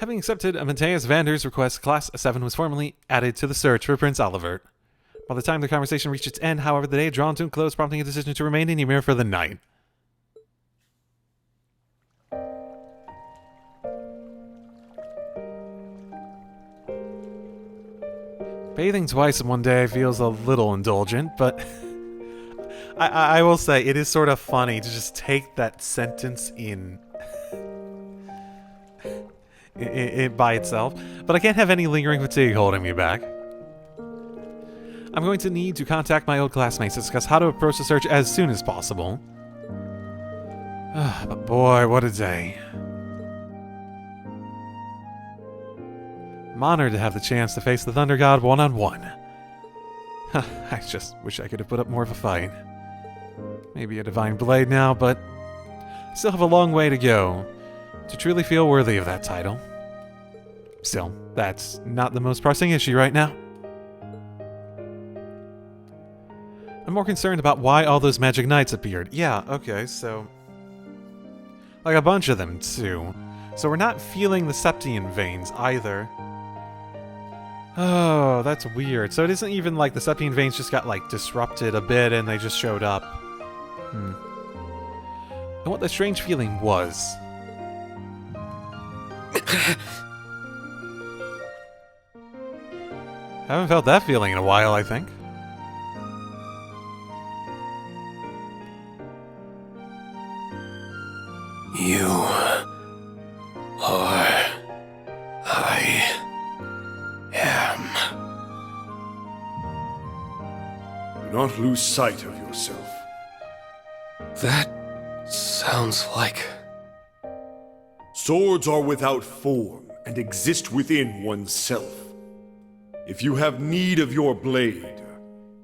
Having accepted Amadeus Vander's request, Class 7 was formally added to the search for Prince Olivert. By the time the conversation reached its end, however, the day had drawn to a close, prompting a decision to remain in Ymir for the night. Bathing twice in one day feels a little indulgent, but I will say it is sort of funny to just take that sentence in by itself, but I can't have any lingering fatigue holding me back. I'm going to need to contact my old classmates to discuss how to approach the search as soon as possible. But boy, what a day. I'm honored to have the chance to face the Thunder God one-on-one. I just wish I could have put up more of a fight. Maybe a Divine Blade now, but I still have a long way to go to truly feel worthy of that title. Still, that's not the most pressing issue right now. I'm more concerned about why all those magic knights appeared. Yeah, okay, so... like a bunch of them, too. So we're not feeling the Septian veins, either. Oh, that's weird. So it isn't even like the Septian veins just got, like, disrupted a bit and they just showed up. And what the strange feeling was... haven't felt that feeling in a while, I think. You are... I am. Do not lose sight of yourself. That sounds like... Swords are without form and exist within oneself. If you have need of your blade,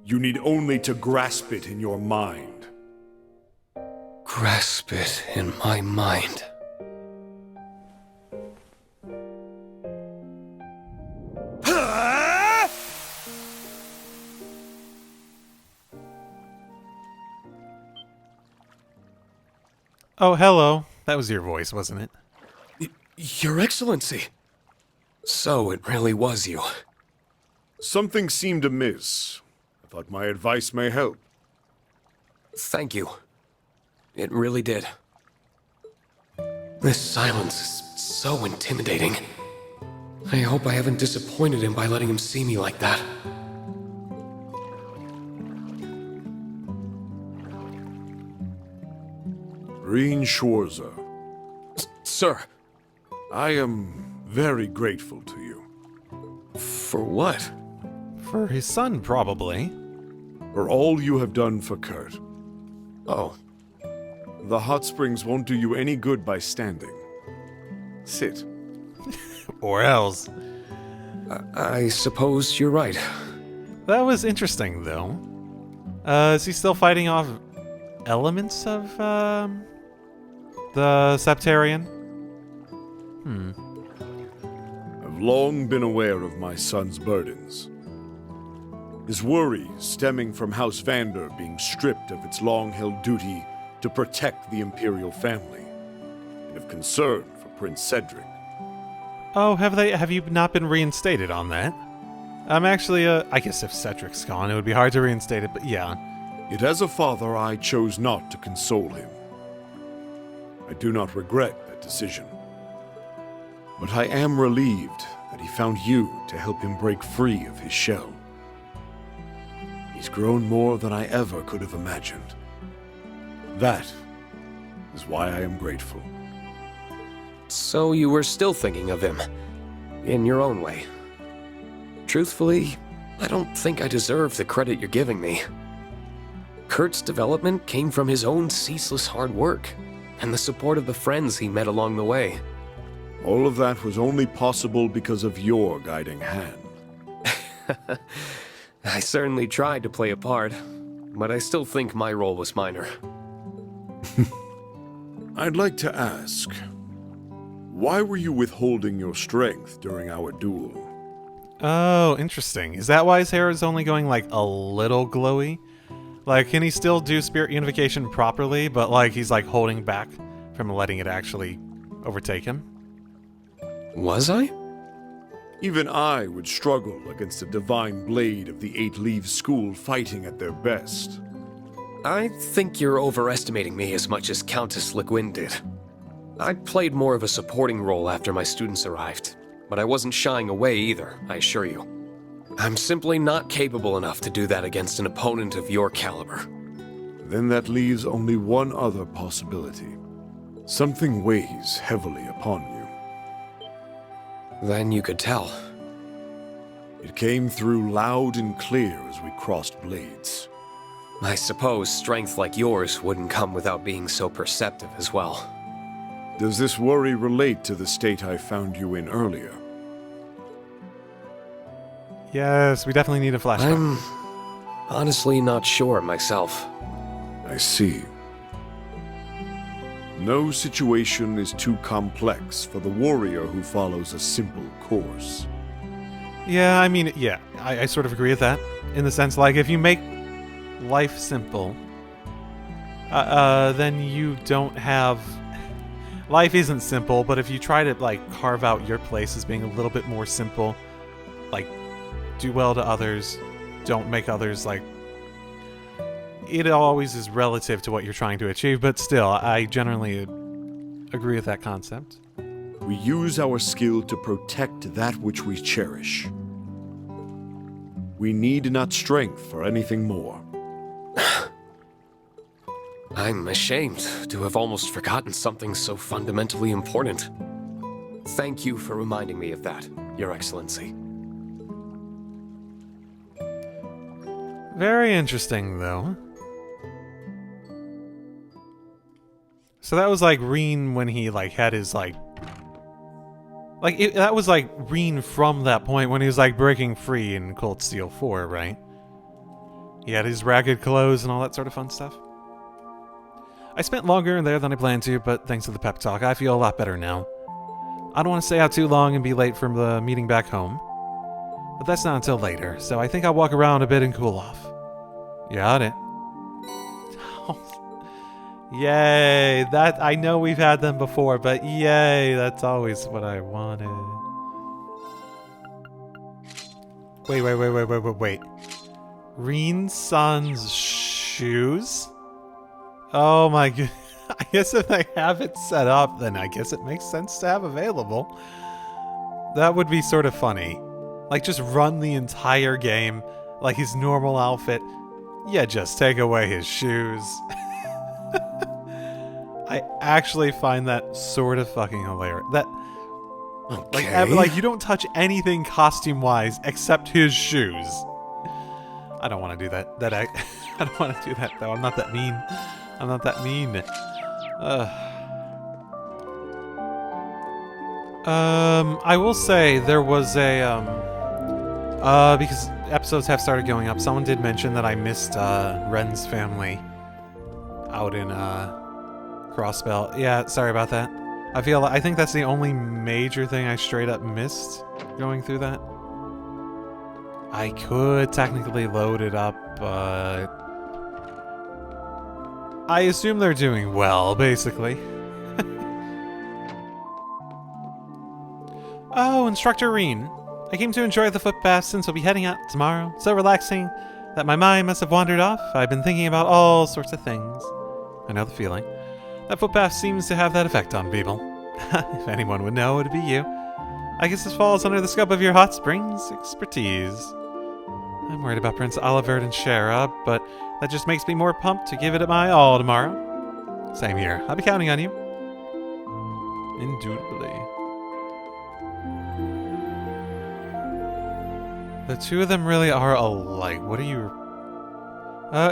you need only to grasp it in your mind. Grasp it in my mind. Oh, hello. That was your voice, wasn't it? Your Excellency. So it really was you. Something seemed amiss. I thought my advice may help. Thank you. It really did. This silence is so intimidating. I hope I haven't disappointed him by letting him see me like that. REAN Schwarzer. Sir. I am very grateful to you. For what? For his son, probably. For all you have done for Kurt. Oh. The hot springs won't do you any good by standing. Sit. Or else. I suppose you're right. That was interesting, though. Is he still fighting off elements of, the Septarian? I've long been aware of my son's burdens. His worries stemming from House Vander being stripped of its long-held duty to protect the Imperial family, and of concern for Prince Cedric. Oh, have you not been reinstated on that? I'm actually, I guess if Cedric's gone, it would be hard to reinstate it, but yeah. Yet as a father, I chose not to console him. I do not regret that decision. But I am relieved that he found you to help him break free of his shell. He's grown more than I ever could have imagined. That is why I am grateful. So you were still thinking of him, in your own way. Truthfully, I don't think I deserve the credit you're giving me. Kurt's development came from his own ceaseless hard work, and the support of the friends he met along the way. All of that was only possible because of your guiding hand. I certainly tried to play a part, but I still think my role was minor. I'd like to ask, why were you withholding your strength during our duel? Oh, interesting. Is that why his hair is only going, like, a little glowy? Like, can he still do spirit unification properly, but, like, he's, like, holding back from letting it actually overtake him? Was I? Even I would struggle against a divine blade of the Eight Leaves School fighting at their best. I think you're overestimating me as much as Countess Le Guin did. I played more of a supporting role after my students arrived, but I wasn't shying away either, I assure you. I'm simply not capable enough to do that against an opponent of your caliber. Then that leaves only one other possibility. Something weighs heavily upon you. Then you could tell. It came through loud and clear as we crossed blades. I suppose strength like yours wouldn't come without being so perceptive as well. Does this worry relate to the state I found you in earlier? Yes, we definitely need a flashback. I'm honestly not sure myself. I see. No situation is too complex for the warrior who follows a simple course. Yeah, I mean, yeah, I sort of agree with that. In the sense, like, if you make life simple, then you don't have... Life isn't simple, but if you try to, like, carve out your place as being a little bit more simple, like, do well to others, don't make others, like... It always is relative to what you're trying to achieve, but still, I generally agree with that concept. We use our skill to protect that which we cherish. We need not strength for anything more. I'm ashamed to have almost forgotten something so fundamentally important. Thank you for reminding me of that, Your Excellency. Very interesting, though. So that was like REAN when he like had his like that was like REAN from that point when he was like breaking free in Cold Steel 4, right? He had his ragged clothes and all that sort of fun stuff. I spent longer in there than I planned to, but thanks to the pep talk, I feel a lot better now. I don't want to stay out too long and be late for the meeting back home. But that's not until later, so I think I'll walk around a bit and cool off. Got it. Yay, that I know we've had them before, but yay, that's always what I wanted. Wait. REAN-san's shoes? Oh my god. I guess if they have it set up, then I guess it makes sense to have available. That would be sort of funny. Like, just run the entire game like his normal outfit. Yeah, just take away his shoes. I actually find that sort of fucking hilarious. That, Okay. like you don't touch anything costume-wise except his shoes. I don't want to do that. I don't want to do that though. I'm not that mean. I'm not that mean. I will say there was a because episodes have started going up. Someone did mention that I missed Ren's family out in Crossbell. Yeah, sorry about that. I think that's the only major thing I straight up missed going through that. I could technically load it up, but I assume they're doing well, basically. Oh, Instructor REAN. I came to enjoy the footpath since we'll be heading out tomorrow. So relaxing that my mind must have wandered off. I've been thinking about all sorts of things. I know the feeling. That footpath seems to have that effect on people. If anyone would know, it'd be you. I guess this falls under the scope of your hot springs expertise. I'm worried about Prince Olivert and Shara, but that just makes me more pumped to give it my all tomorrow. Same here. I'll be counting on you. Indubitably. The two of them really are alike. What are you...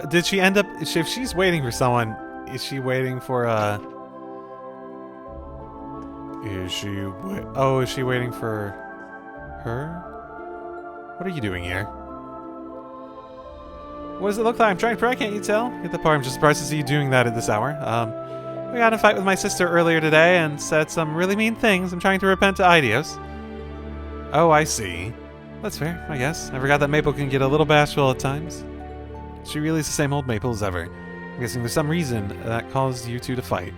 did she end up... If she's waiting for someone, is she waiting for, Is she waiting for... her? What are you doing here? What does it look like? I'm trying to pray, can't you tell? Get the part. I'm just surprised to see you doing that at this hour. We got in a fight with my sister earlier today and said some really mean things. I'm trying to repent to Idios. Oh, I see. That's fair, I guess. I forgot that Maple can get a little bashful at times. She really is the same old Maple as ever. I'm guessing there's some reason that caused you two to fight.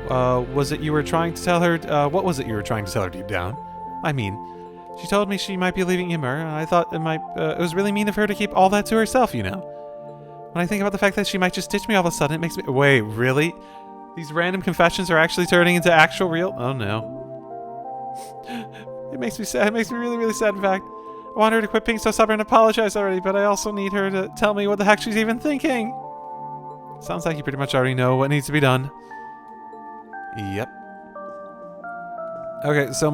Was it you were trying to tell her? What was it you were trying to tell her deep down? I mean, she told me she might be leaving Ymir, and I thought it was really mean of her to keep all that to herself, you know? When I think about the fact that she might just ditch me all of a sudden, it makes me... Wait, really? These random confessions are actually turning into actual real... Oh, no. It makes me sad. It makes me really, really sad, in fact. I want her to quit being so stubborn and apologize already, but I also need her to tell me what the heck she's even thinking. Sounds like you pretty much already know what needs to be done. Yep. Okay, so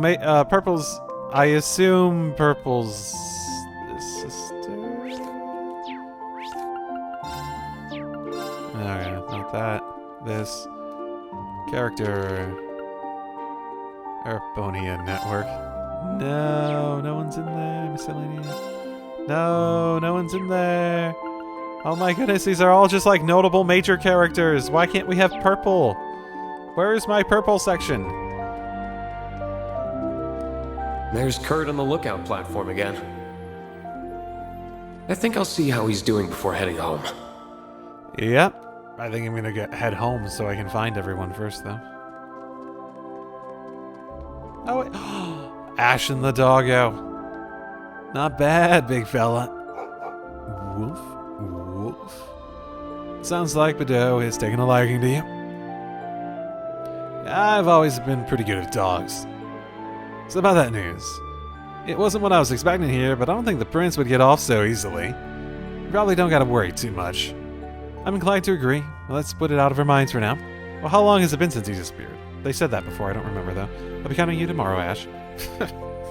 Purple's... I assume Purple's... sister? Okay, not that. This. Character... Erbonia Network. No, no one's in there. Miscellaneous. No, no one's in there. Oh my goodness, these are all just like notable major characters. Why can't we have Purple? Where's my Purple section? There's Kurt on the lookout platform again. I think I'll see how he's doing before heading home. Yep. I think I'm gonna head home so I can find everyone first, though. Oh, wait. Ash and the doggo. Not bad, big fella. Woof, woof. Sounds like Bedeau is taking a liking to you. I've always been pretty good at dogs. So about that news. It wasn't what I was expecting here, but I don't think the prince would get off so easily. You probably don't gotta worry too much. I'm inclined to agree. Let's put it out of our minds for now. Well, how long has it been since he disappeared? They said that before, I don't remember though. I'll be counting you tomorrow, Ash.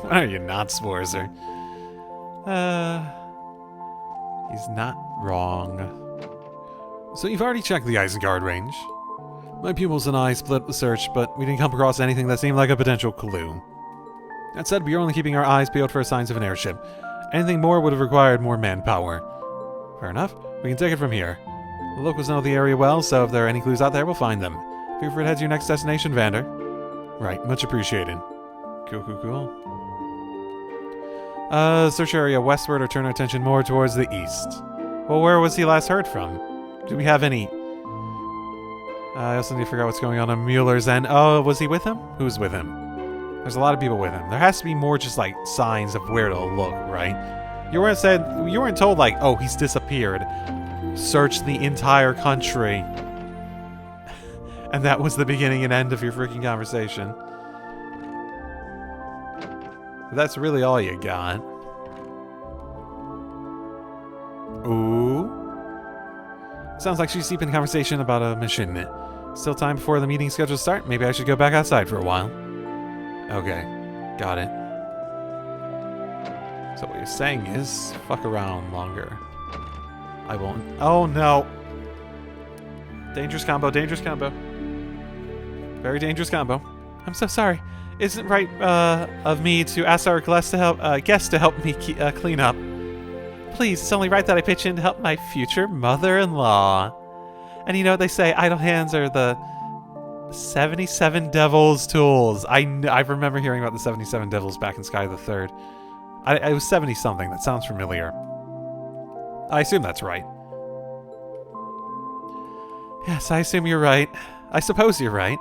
When are you not, Sworzer? He's not wrong. So you've already checked the Isengard range. My pupils and I split up the search, but we didn't come across anything that seemed like a potential clue. That said, we are only keeping our eyes peeled for signs of an airship. Anything more would have required more manpower. Fair enough. We can take it from here. The locals know the area well, so if there are any clues out there, we'll find them. Feel free to head to your next destination, Vander. Right, much appreciated. Cool, cool, cool. Search area westward or turn our attention more towards the east. Well, where was he last heard from? Do we have any... I also need to figure out what's going on Mueller's end. Oh, was he with him? Who's with him? There's a lot of people with him. There has to be more just like signs of where to look, right? You weren't told like, oh, he's disappeared. Search the entire country. And that was the beginning and end of your freaking conversation. That's really all you got. Ooh. Sounds like she's deep in conversation about a mission. Still time before the meeting scheduled to start. Maybe I should go back outside for a while. Okay. Got it. So what you're saying is, fuck around longer. I won't. Oh no! Dangerous combo, dangerous combo. Very dangerous combo. I'm so sorry. Isn't it right of me to ask our guest to help me clean up? Please, it's only right that I pitch in to help my future mother-in-law. And you know what they say, idle hands are the 77 Devils tools. I remember hearing about the 77 Devils back in Sky the Third. I was 70-something. That sounds familiar. I assume that's right. Yes, I assume you're right. I suppose you're right.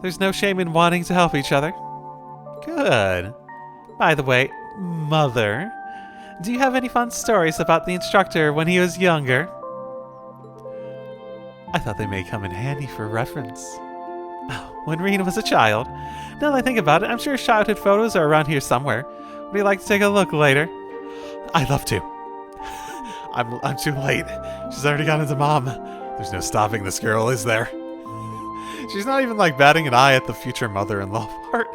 There's no shame in wanting to help each other. Good. By the way, Mother, do you have any fun stories about the instructor when he was younger? I thought they may come in handy for reference. Oh, when REAN was a child. Now that I think about it, I'm sure his childhood photos are around here somewhere. Would you like to take a look later? I'd love to. I'm too late. She's already gone into Mom. There's no stopping this girl, is there? She's not even like batting an eye at the future mother-in-law part.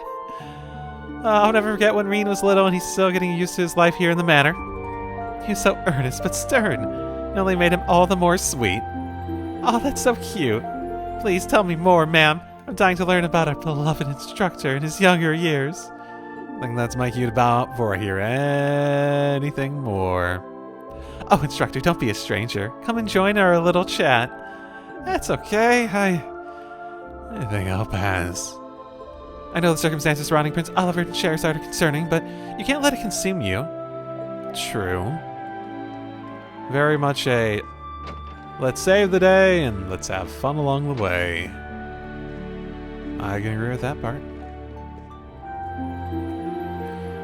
I'll never forget when REAN was little and he's still getting used to his life here in the manor. He was so earnest but stern. It only made him all the more sweet. Oh, that's so cute. Please tell me more, ma'am. I'm dying to learn about our beloved instructor in his younger years. I think that's my cue to bow out before I hear anything more. Oh, instructor, don't be a stranger. Come and join our little chat. That's okay. I think I'll pass. I know the circumstances surrounding Prince Oliver and Scheherazade are concerning, but you can't let it consume you. True. Very much a let's save the day and let's have fun along the way. I can agree with that part.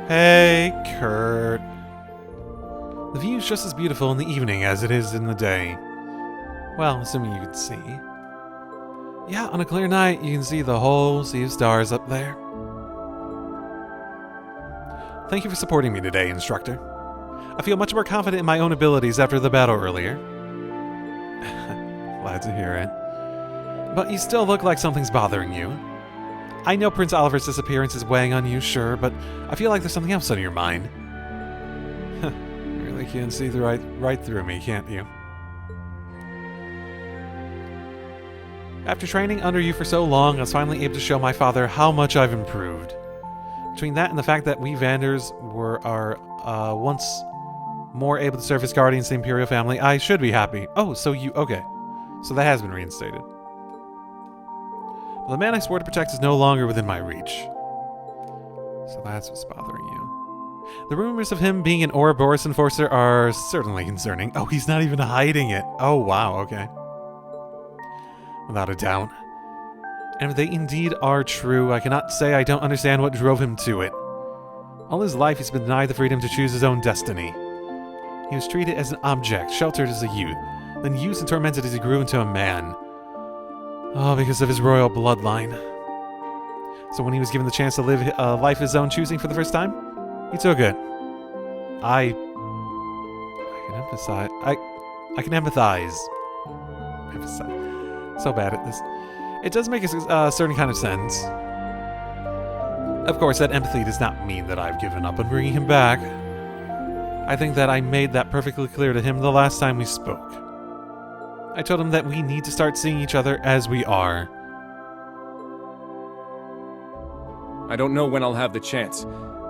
Hey, Kurt. The view's just as beautiful in the evening as it is in the day. Well, assuming you could see. Yeah, on a clear night, you can see the whole sea of stars up there. Thank you for supporting me today, instructor. I feel much more confident in my own abilities after the battle earlier. Glad to hear it. But you still look like something's bothering you. I know Prince Oliver's disappearance is weighing on you, sure, but I feel like there's something else on your mind. You really can see right through me, can't you? After training under you for so long, I was finally able to show my father how much I've improved. Between that and the fact that we Vanders are once more able to serve as guardians of the Imperial family, I should be happy. Oh, so you... Okay. So that has been reinstated. Well, the man I swore to protect is no longer within my reach. So that's what's bothering you. The rumors of him being an Ouroboros enforcer are certainly concerning. Oh, he's not even hiding it. Oh, wow, okay. Without a doubt. And if they indeed are true, I cannot say I don't understand what drove him to it. All his life he's been denied the freedom to choose his own destiny. He was treated as an object, sheltered as a youth, then used and tormented as he grew into a man. Oh, because of his royal bloodline. So when he was given the chance to live a life of his own choosing for the first time, he took it. I can emphasize. I can empathize. So bad at this. It does make a certain kind of sense. Of course, that empathy does not mean that I've given up on bringing him back. I think that I made that perfectly clear to him the last time we spoke. I told him that we need to start seeing each other as we are. I don't know when I'll have the chance,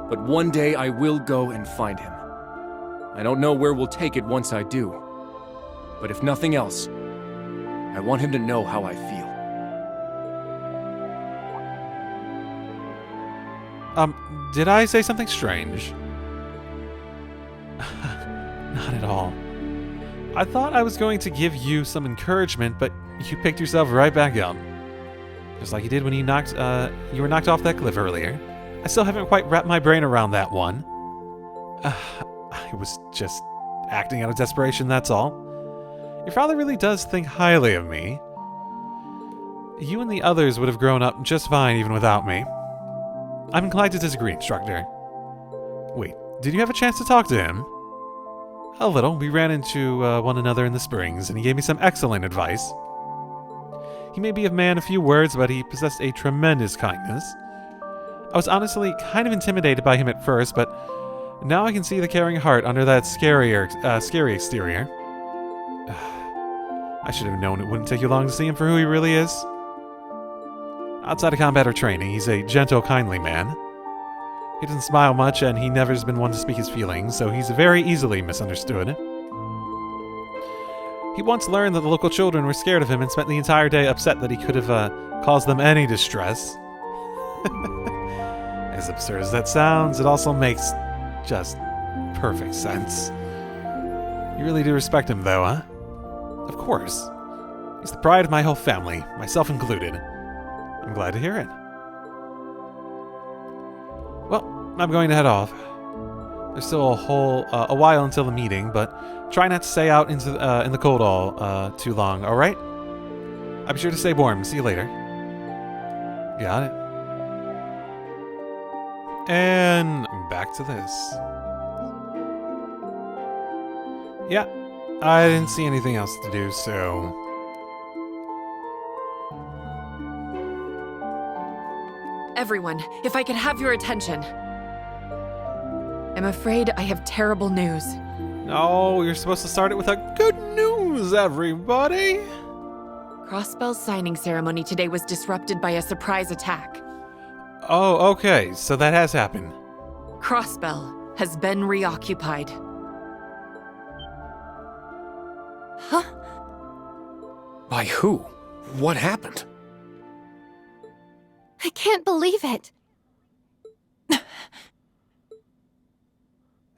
but one day I will go and find him. I don't know where we'll take it once I do. But if nothing else, I want him to know how I feel. Did I say something strange? Not at all. I thought I was going to give you some encouragement, but you picked yourself right back up. Just like you did when you were knocked off that cliff earlier. I still haven't quite wrapped my brain around that one. I was just acting out of desperation, that's all. Your father really does think highly of me. You and the others would have grown up just fine even without me. I'm inclined to disagree, instructor. Wait, did you have a chance to talk to him? A little. We ran into one another in the springs, and he gave me some excellent advice. He may be a man of few words, but he possessed a tremendous kindness. I was honestly kind of intimidated by him at first, but now I can see the caring heart under that scary exterior. I should have known it wouldn't take you long to see him for who he really is. Outside of combat or training, he's a gentle, kindly man. He doesn't smile much, and he never has been one to speak his feelings, so he's very easily misunderstood. He once learned that the local children were scared of him and spent the entire day upset that he could have caused them any distress. As absurd as that sounds, it also makes just perfect sense. You really do respect him, though, huh? Of course. He's the pride of my whole family, myself included. I'm glad to hear it. Well, I'm going to head off. There's still a while until the meeting, but try not to stay out in the cold all too long, alright? I'll be sure to stay warm. See you later. Got it. And back to this. Yeah, I didn't see anything else to do, so... Everyone, if I could have your attention. I'm afraid I have terrible news. Oh, you're supposed to start it with a good news, everybody! Crossbell's signing ceremony today was disrupted by a surprise attack. Oh, okay, so that has happened. Crossbell has been reoccupied. Huh? By who? What happened? I can't believe it.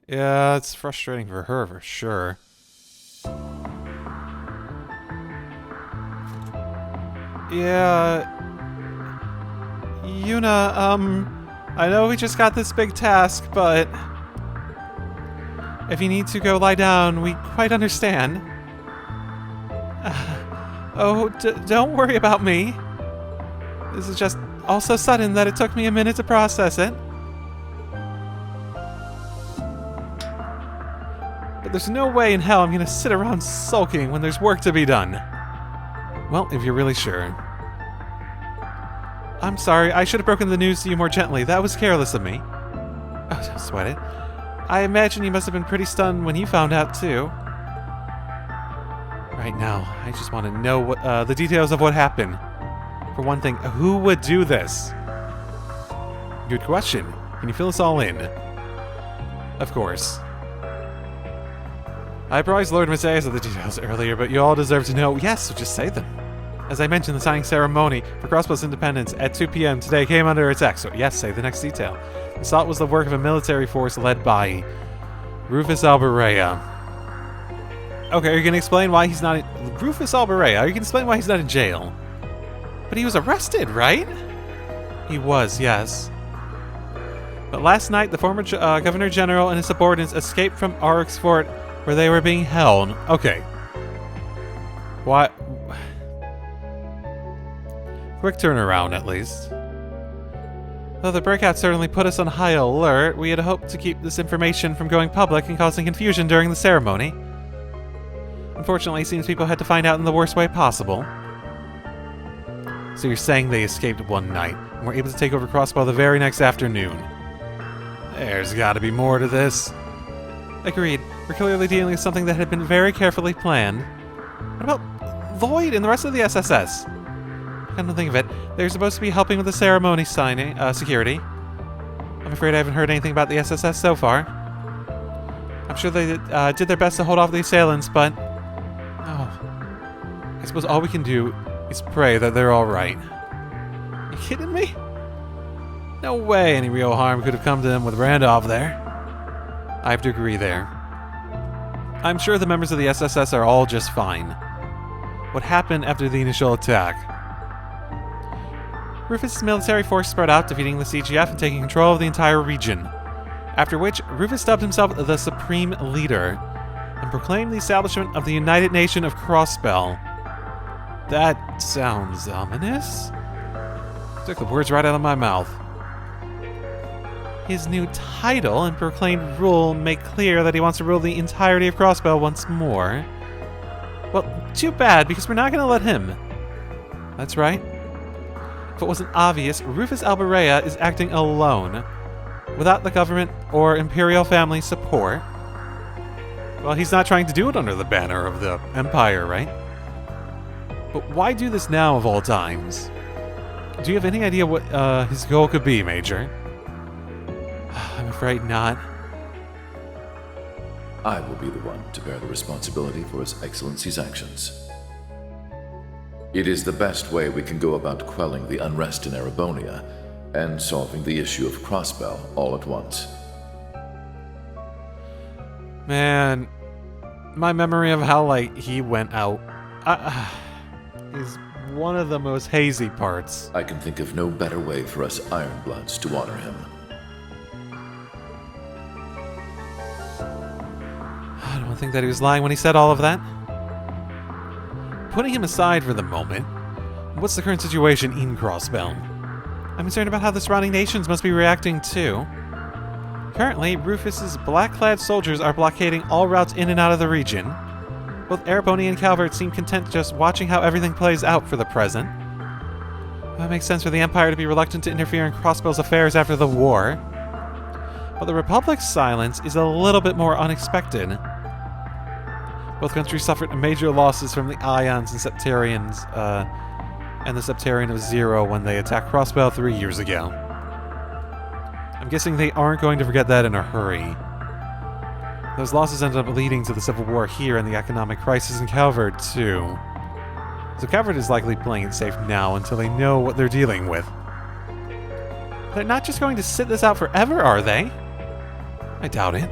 Yeah, it's frustrating for her, for sure. Yeah... Yuna, I know we just got this big task, but if you need to go lie down, we quite understand. Don't worry about me. This is just all so sudden that it took me a minute to process it. But there's no way in hell I'm gonna sit around sulking when there's work to be done. Well, if you're really sure. I'm sorry, I should have broken the news to you more gently. That was careless of me. Oh, don't sweat it. I imagine you must have been pretty stunned when you found out, too. Right now, I just want to know what, the details of what happened. For one thing, who would do this? Good question. Can you fill us all in? Of course. I apprised Lord Messias of the details earlier, but you all deserve to know. Yes, so just say them. As I mentioned, the signing ceremony for Crossbell's independence at 2 p.m. today came under attack, so yes, say the next detail. The assault was the work of a military force led by Rufus Alberea. Okay, are you gonna explain why he's not in... Rufus Alberea, are you gonna explain why he's not in jail? But he was arrested, right? He was, yes. But last night, the former Governor General and his subordinates escaped from Arx Fort, where they were being held. Okay. What? Quick turnaround, at least. Though the breakout certainly put us on high alert, we had hoped to keep this information from going public and causing confusion during the ceremony. Unfortunately, it seems people had to find out in the worst way possible. So you're saying they escaped one night, and were able to take over Crossbell the very next afternoon. There's gotta be more to this. Agreed. We're clearly dealing with something that had been very carefully planned. What about Lloyd and the rest of the SSS? Come to think of it, they're supposed to be helping with the ceremony signing, security. I'm afraid I haven't heard anything about the SSS so far. I'm sure they did their best to hold off the assailants, but... Oh. I suppose all we can do is pray that they're alright. You kidding me? No way any real harm could have come to them with Randolph there. I have to agree there. I'm sure the members of the SSS are all just fine. What happened after the initial attack? Rufus' military force spread out, defeating the CGF and taking control of the entire region. After which, Rufus dubbed himself the Supreme Leader and proclaimed the establishment of the United Nation of Crossbell. That sounds ominous. Took the words right out of my mouth. His new title and proclaimed rule make clear that he wants to rule the entirety of Crossbell once more. Well, too bad, because we're not going to let him. That's right. If it wasn't obvious, Rufus Alberea is acting alone, without the government or Imperial family support. Well, he's not trying to do it under the banner of the Empire, right? But why do this now of all times? Do you have any idea what his goal could be, Major? I'm afraid not. I will be the one to bear the responsibility for His Excellency's actions. It is the best way we can go about quelling the unrest in Erebonia and solving the issue of Crossbell all at once. Man, my memory of how, he went out is one of the most hazy parts. I can think of no better way for us Ironbloods to honor him. I don't think that he was lying when he said all of that. Putting him aside for the moment, what's the current situation in Crossbell? I'm concerned about how the surrounding nations must be reacting too. Currently, Rufus's black-clad soldiers are blockading all routes in and out of the region. Both Erebonia and Calvert seem content just watching how everything plays out for the present. That makes sense for the Empire to be reluctant to interfere in Crossbell's affairs after the war. But the Republic's silence is a little bit more unexpected. Both countries suffered major losses from the Ions and Septarians, and the Septarian of Zero when they attacked Crossbell 3 years ago. I'm guessing they aren't going to forget that in a hurry. Those losses ended up leading to the Civil War here and the economic crisis in Calvert, too. So Calvert is likely playing it safe now until they know what they're dealing with. They're not just going to sit this out forever, are they? I doubt it.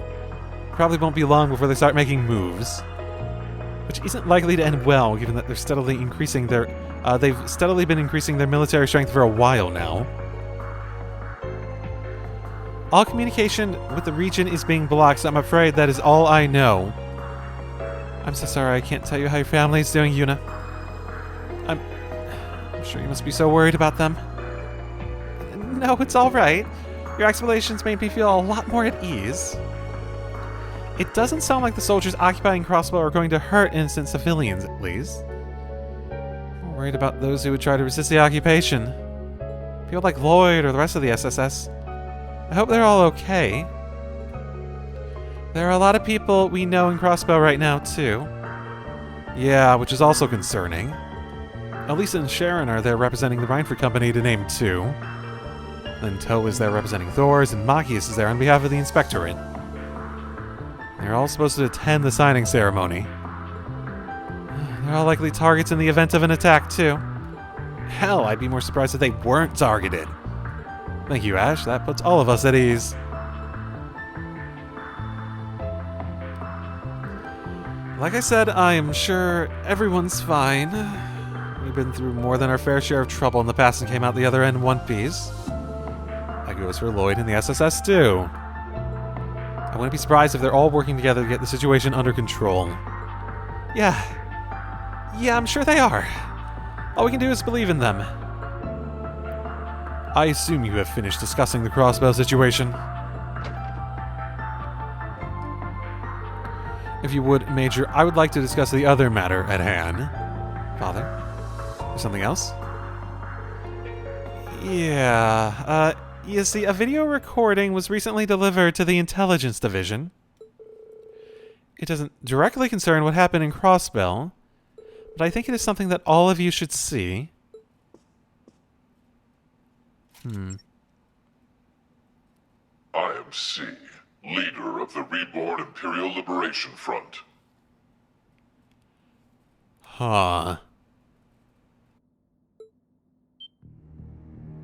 Probably won't be long before they start making moves. Which isn't likely to end well, given that they've steadily been increasing their military strength for a while now. All communication with the region is being blocked, so I'm afraid that is all I know. I'm so sorry I can't tell you how your family is doing, Yuna. I'm sure you must be so worried about them. No, it's alright. Your explanations made me feel a lot more at ease. It doesn't sound like the soldiers occupying Crossbell are going to hurt innocent civilians, at least. I'm worried about those who would try to resist the occupation. People like Lloyd or the rest of the SSS. I hope they're all okay. There are a lot of people we know in Crossbell right now, too. Yeah, which is also concerning. Elisa and Sharon are there representing the Reinford Company, to name two. Then Toe is there representing Thors, and Machias is there on behalf of the Inspectorate. They're all supposed to attend the signing ceremony. They're all likely targets in the event of an attack, too. Hell, I'd be more surprised if they weren't targeted. Thank you, Ash. That puts all of us at ease. Like I said, I am sure everyone's fine. We've been through more than our fair share of trouble in the past and came out the other end in one piece. That goes for Lloyd and the SSS, too. I wouldn't be surprised if they're all working together to get the situation under control. Yeah, I'm sure they are. All we can do is believe in them. I assume you have finished discussing the Crossbell situation. If you would, Major, I would like to discuss the other matter at hand. Father? Something else? Yeah, you see, a video recording was recently delivered to the Intelligence Division. It doesn't directly concern what happened in Crossbell, but I think it is something that all of you should see. I am C, leader of the Reborn Imperial Liberation Front. Huh.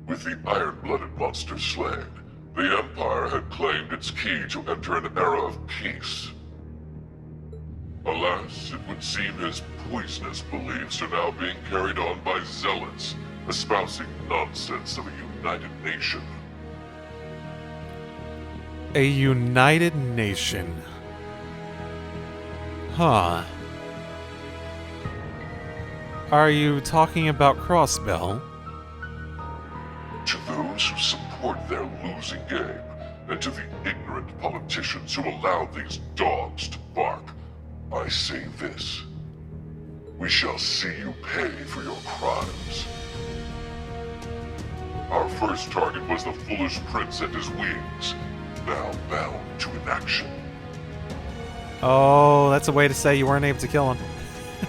With the iron-blooded monster slain, the Empire had claimed its key to enter an era of peace. Alas, it would seem his poisonous beliefs are now being carried on by zealots, espousing nonsense of a united nation. A united nation. Huh. Are you talking about Crossbell? To those who support their losing game, and to the ignorant politicians who allow these dogs to bark, I say this. We shall see you pay for your crimes. Our first target was the foolish prince and his wings, now bound to inaction. Oh, that's a way to say you weren't able to kill him.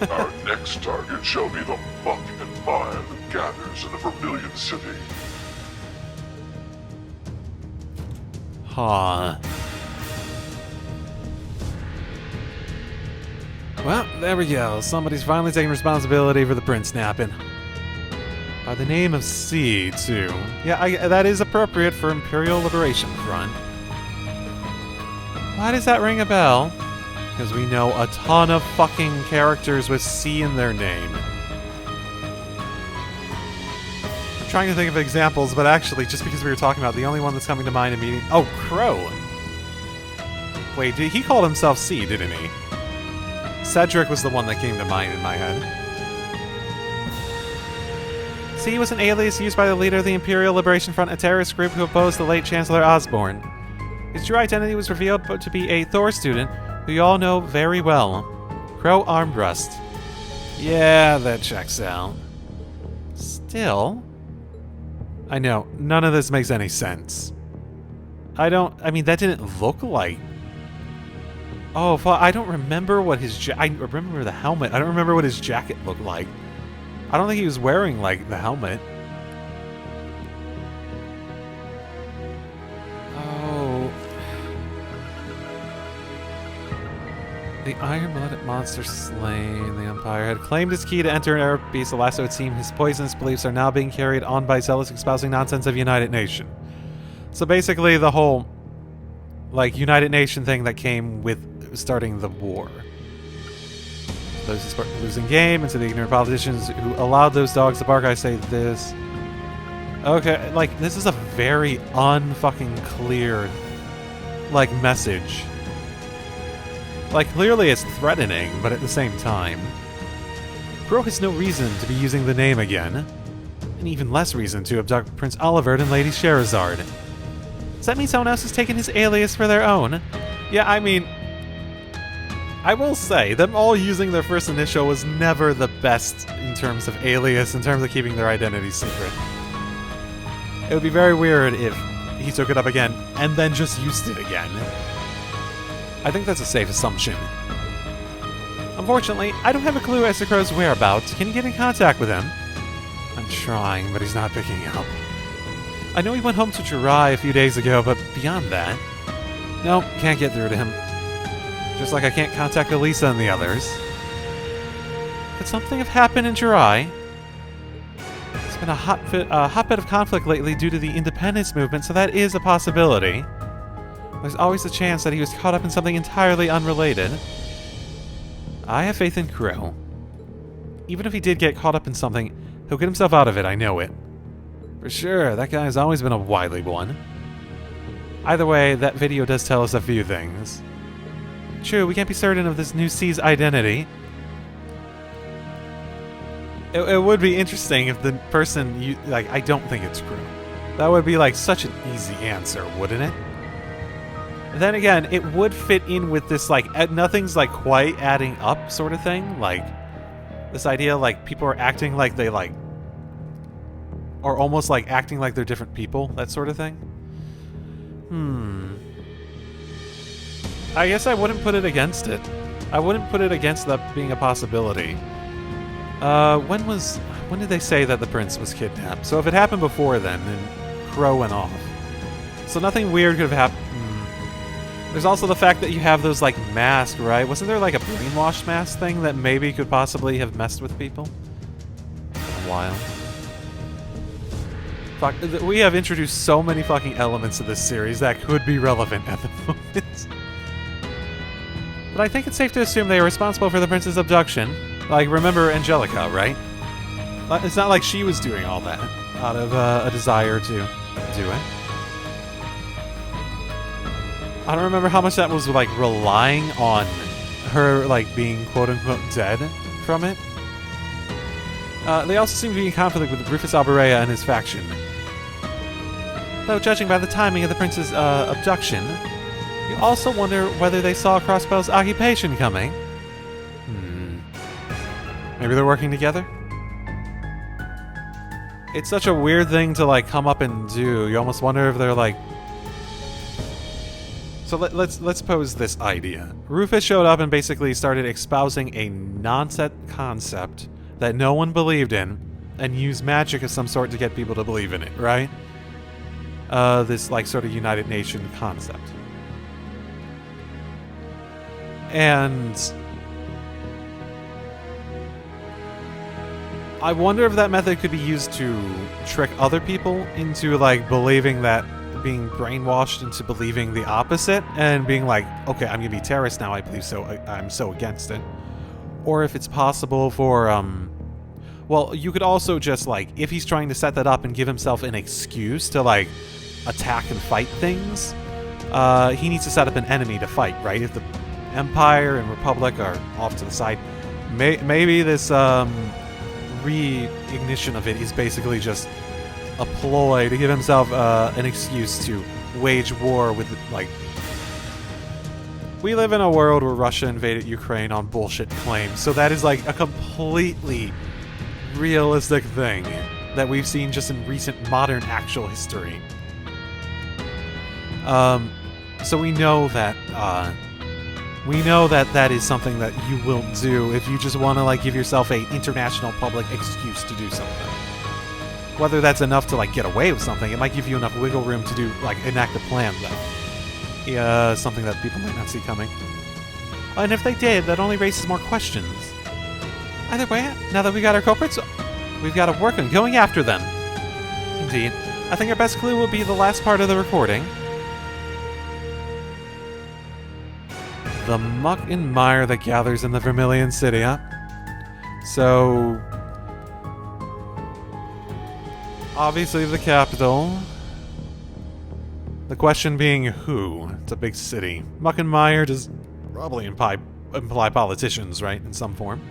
Our next target shall be the muck and mire that gathers in the Vermilion City. Huh. Well, there we go. Somebody's finally taking responsibility for the prince napping. By the name of C, too. Yeah, that is appropriate for Imperial Liberation Front. Why does that ring a bell? Because we know a ton of fucking characters with C in their name. I'm trying to think of examples, but actually, just because we were talking about the only one that's coming to mind immediately... Oh, Crow! Wait, he called himself C, didn't he? Cedric was the one that came to mind in my head. C was an alias used by the leader of the Imperial Liberation Front, a terrorist group who opposed the late Chancellor Osborne. His true identity was revealed to be a Thor student, who you all know very well. Crow Armbrust. Yeah, that checks out. Still... I know, none of this makes any sense. I mean, that didn't look like... Oh, I don't remember what his I remember the helmet. I don't remember what his jacket looked like. I don't think he was wearing, like, the helmet. Oh. The iron-blooded monster slain. The Empire had claimed his key to enter an era of peace. Alas, it would seem his poisonous beliefs are now being carried on by zealots espousing nonsense of United Nation. So basically the whole, like, United Nation thing that came with starting the war. Those who support the losing game, and to the ignorant politicians who allowed those dogs to bark, I say this. Okay, like, this is a very unfucking clear, like, message. Like, clearly it's threatening, but at the same time, Crow has no reason to be using the name again, and even less reason to abduct Prince Olivert and Lady Sherazard. Does that mean someone else has taken his alias for their own? Yeah, I mean, I will say, them all using their first initial was never the best in terms of alias, in terms of keeping their identity secret. It would be very weird if he took it up again and then just used it again. I think that's a safe assumption. Unfortunately, I don't have a clue as to Crow's whereabouts. Can you get in contact with him? I'm trying, but he's not picking up. I know he went home to Jirai a few days ago, but beyond that... Nope, can't get through to him. Just like I can't contact Elisa and the others. Could something have happened in Jirai? It's been a hotbed of conflict lately due to the independence movement, so that is a possibility. There's always the chance that he was caught up in something entirely unrelated. I have faith in Crow. Even if he did get caught up in something, he'll get himself out of it, I know it. For sure, that guy's always been a wily one. Either way, that video does tell us a few things. True, we can't be certain of this new C's identity. It would be interesting if the person I don't think it's Crow. That would be like such an easy answer, wouldn't it? Then again, it would fit in with this like nothing's like quite adding up sort of thing. Like this idea like people are acting like they like are almost like acting like they're different people, that sort of thing. I guess I wouldn't put it against it. I wouldn't put it against that being a possibility. When did they say that the prince was kidnapped? So if it happened before then Crow went off. So nothing weird could have happened. There's also the fact that you have those like masks, right? Wasn't there like a brainwash mask thing that maybe could possibly have messed with people? For a while. Fuck, we have introduced so many fucking elements to this series that could be relevant at the moment. But I think it's safe to assume they are responsible for the prince's abduction. Like, remember Angelica, right? It's not like she was doing all that out of a desire to do it. I don't remember how much that was, like, relying on her, like, being quote-unquote dead from it. They also seem to be in conflict with Rufus Alberea and his faction. Though, judging by the timing of the prince's abduction, you also wonder whether they saw Crossbell's occupation coming. Maybe they're working together? It's such a weird thing to, like, come up and do. You almost wonder if they're, like... So let's pose this idea. Rufus showed up and basically started espousing a nonsense concept that no one believed in, and used magic of some sort to get people to believe in it, right? This, like, sort of United Nation concept. And... I wonder if that method could be used to trick other people into, like, believing that, being brainwashed into believing the opposite, and being like, okay, I'm gonna be terrorist now, I believe so, I'm so against it. Or if it's possible for, well, you could also just, like, if he's trying to set that up and give himself an excuse to, like, attack and fight things, he needs to set up an enemy to fight, right? If the Empire and Republic are off to the side, maybe this, reignition of it is basically just a ploy to give himself an excuse to wage war with, like... We live in a world where Russia invaded Ukraine on bullshit claims, so that is like a completely realistic thing that we've seen just in recent modern actual history. So we know that that is something that you will do if you just want to, like, give yourself a international public excuse to do something. Whether that's enough to, like, get away with something, it might give you enough wiggle room to do, like, enact a plan, though. Yeah, something that people might not see coming. And if they did, that only raises more questions. Either way, now that we got our culprits, we've got to work on going after them. Indeed. I think our best clue will be the last part of the recording. The muck and mire that gathers in the Vermilion City, huh? So... Obviously the capital. The question being who? It's a big city. Muck and Mire does probably imply politicians, right? In some form.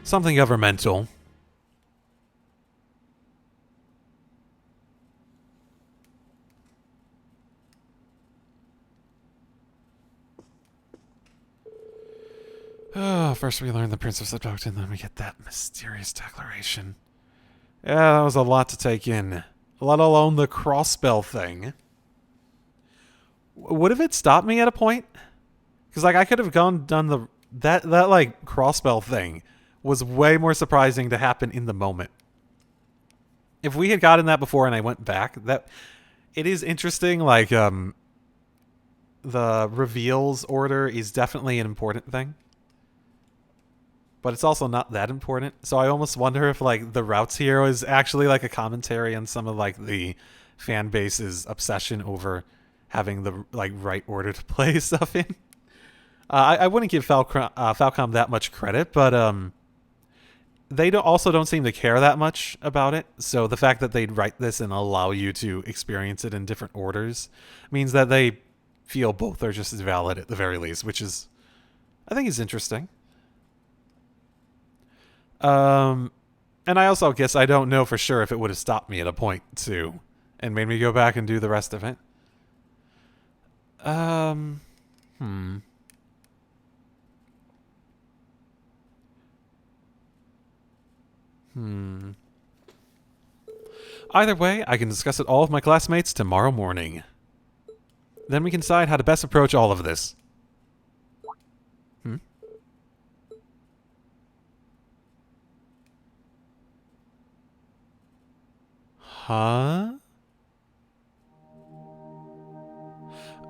Something governmental. Oh, first we learn the Prince of Seduction, then we get that mysterious declaration. Yeah, that was a lot to take in. Let alone the Crossbell thing. Would have it stopped me at a point? Because like I could have done that like Crossbell thing was way more surprising to happen in the moment. If we had gotten that before and I went back, that it is interesting. Like the reveals order is definitely an important thing. But it's also not that important. So I almost wonder if like the routes here is actually like a commentary on some of like the fan base's obsession over having the like right order to play stuff in. I wouldn't give Falcom that much credit, but they also don't seem to care that much about it. So the fact that they'd write this and allow you to experience it in different orders means that they feel both are just as valid at the very least, which is, I think, is interesting. And I also guess I don't know for sure if it would have stopped me at a point too, and made me go back and do the rest of it. Either way, I can discuss it all with my classmates tomorrow morning. Then we can decide how to best approach all of this. Huh?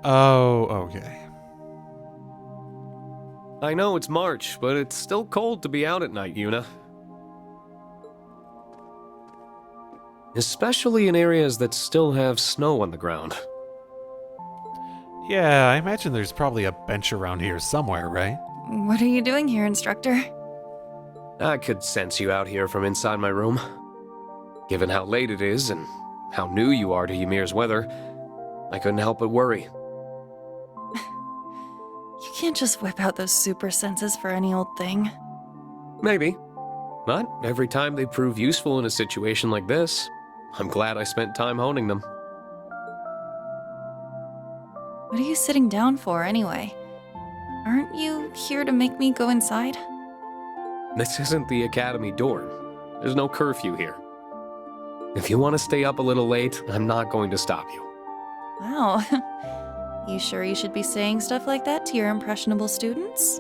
Oh, okay. I know it's March, but it's still cold to be out at night, Yuna. Especially in areas that still have snow on the ground. Yeah, I imagine there's probably a bench around here somewhere, right? What are you doing here, Instructor? I could sense you out here from inside my room. Given how late it is and how new you are to Ymir's weather, I couldn't help but worry. You can't just whip out those super senses for any old thing. Maybe. But every time they prove useful in a situation like this, I'm glad I spent time honing them. What are you sitting down for, anyway? Aren't you here to make me go inside? This isn't the academy dorm. There's no curfew here. If you want to stay up a little late, I'm not going to stop you. Wow. You sure you should be saying stuff like that to your impressionable students?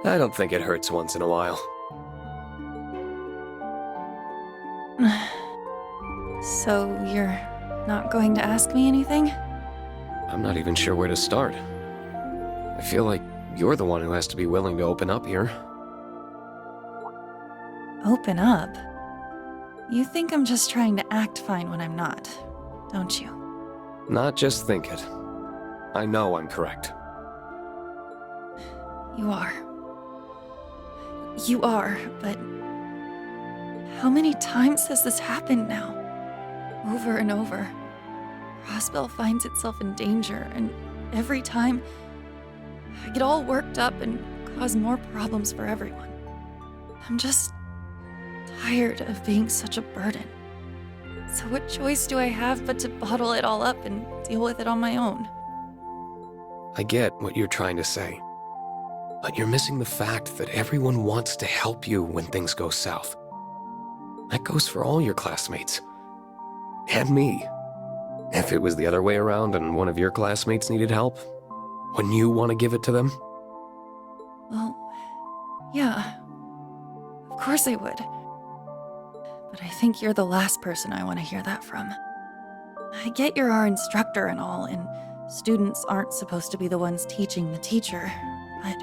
I don't think it hurts once in a while. So, you're not going to ask me anything? I'm not even sure where to start. I feel like you're the one who has to be willing to open up here. Open up? You think I'm just trying to act fine when I'm not, don't you? Not just think it. I know I'm correct. You are. You are, but how many times has this happened now? Over and over. Crossbell finds itself in danger, and every time I get all worked up and cause more problems for everyone. I'm just tired of being such a burden. So what choice do I have but to bottle it all up and deal with it on my own? I get what you're trying to say. But you're missing the fact that everyone wants to help you when things go south. That goes for all your classmates. And me. If it was the other way around and one of your classmates needed help, wouldn't you want to give it to them? Well, yeah. Of course I would. But I think you're the last person I want to hear that from. I get you're our instructor and all, and students aren't supposed to be the ones teaching the teacher, but...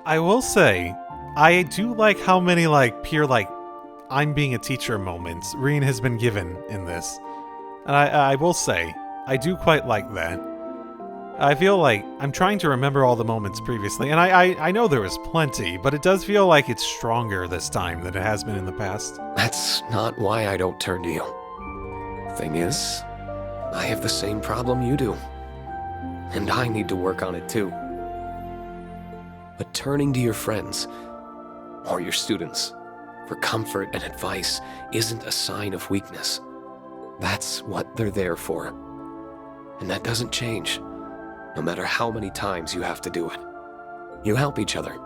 I will say, I do like how many, pure, I'm being a teacher moments REAN has been given in this. And I will say, I do quite like that. I feel like I'm trying to remember all the moments previously, and I know there was plenty, but it does feel like it's stronger this time than it has been in the past. That's not why I don't turn to you. Thing is, I have the same problem you do. And I need to work on it too. But turning to your friends, or your students, for comfort and advice isn't a sign of weakness. That's what they're there for. And that doesn't change, no matter how many times you have to do it. You help each other,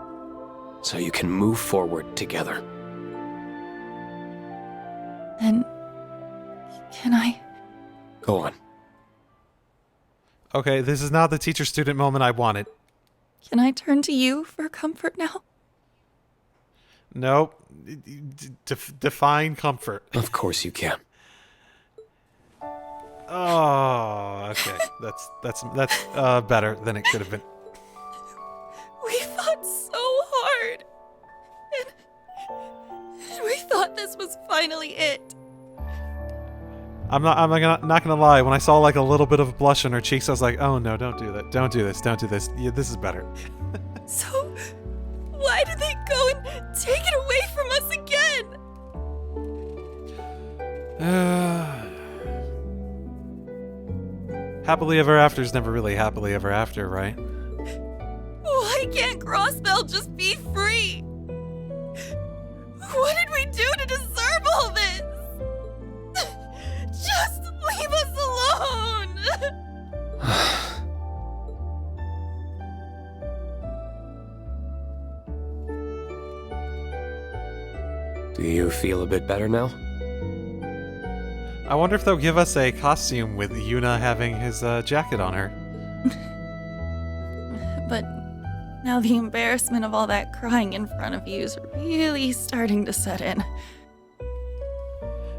so you can move forward together. Then, can I? Go on. Okay, this is not the teacher-student moment I wanted. Can I turn to you for comfort now? Nope. Define comfort. Of course you can. Oh, okay. That's better than it could have been. We fought so hard. And we thought this was finally it. I'm not gonna lie. When I saw like a little bit of blush on her cheeks, I was like, "Oh no, don't do that! Don't do this! Don't do this! Yeah, this is better." So, why did they go and take it away from us again? Happily ever after is never really happily ever after, right? Why can't Crossbell just be free? What did we do to deserve all this? Just leave us alone! Do you feel a bit better now? I wonder if they'll give us a costume with Yuna having his jacket on her. But now the embarrassment of all that crying in front of you is really starting to set in.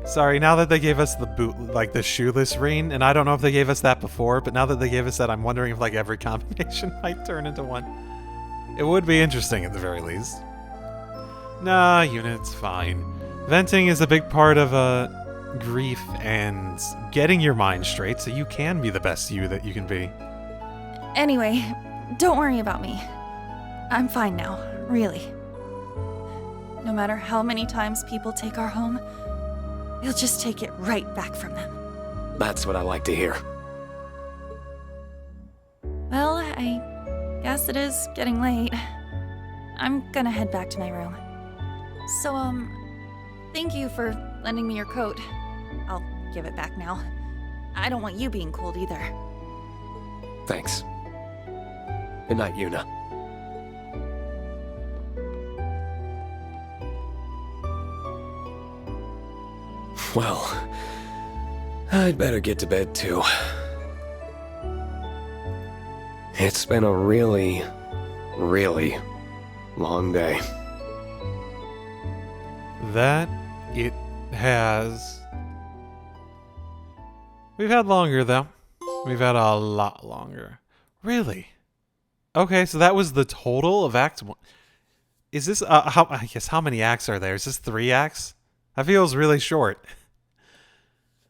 Sorry, now that they gave us the boot, like the shoeless REAN, and I don't know if they gave us that before, but now that they gave us that, I'm wondering if like every combination might turn into one. It would be interesting at the very least. Nah, Yuna, it's fine. Venting is a big part of grief and getting your mind straight so you can be the best you that you can be. Anyway, don't worry about me. I'm fine now, really. No matter how many times people take our home, we'll just take it right back from them. That's what I like to hear. Well, I guess it is getting late. I'm gonna head back to my room. So, thank you for lending me your coat. I'll give it back now. I don't want you being cold either. Thanks. Good night, Yuna. Well, I'd better get to bed too. It's been a really, really long day. That it has. We've had longer though. We've had a lot longer. Really? Okay, so that was the total of Act 1. Is this how many acts are there? Is this 3 acts? That feels really short.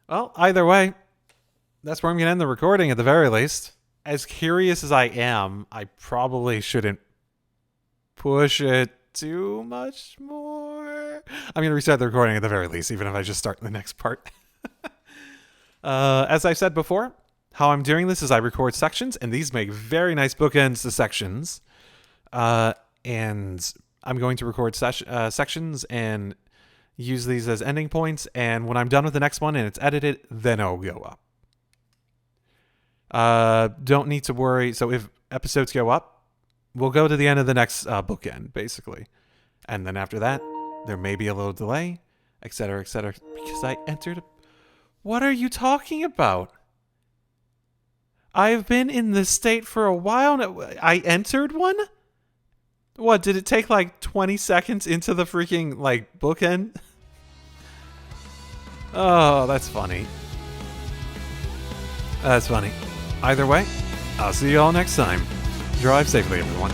Well, either way, that's where I'm going to end the recording at the very least. As curious as I am, I probably shouldn't push it too much more. I'm going to restart the recording at the very least, even if I just start the next part. As I said before, how I'm doing this is I record sections, and these make very nice bookends to sections. And I'm going to record sections and use these as ending points, and when I'm done with the next one and it's edited, then it'll go up. Don't need to worry. So if episodes go up, we'll go to the end of the next bookend, basically. And then after that, there may be a little delay, etc., etc., because I entered... What are you talking about? I've been in this state for a while now. I entered one? What, did it take like 20 seconds into the freaking, like, bookend? Oh, that's funny. That's funny. Either way, I'll see you all next time. Drive safely, everyone.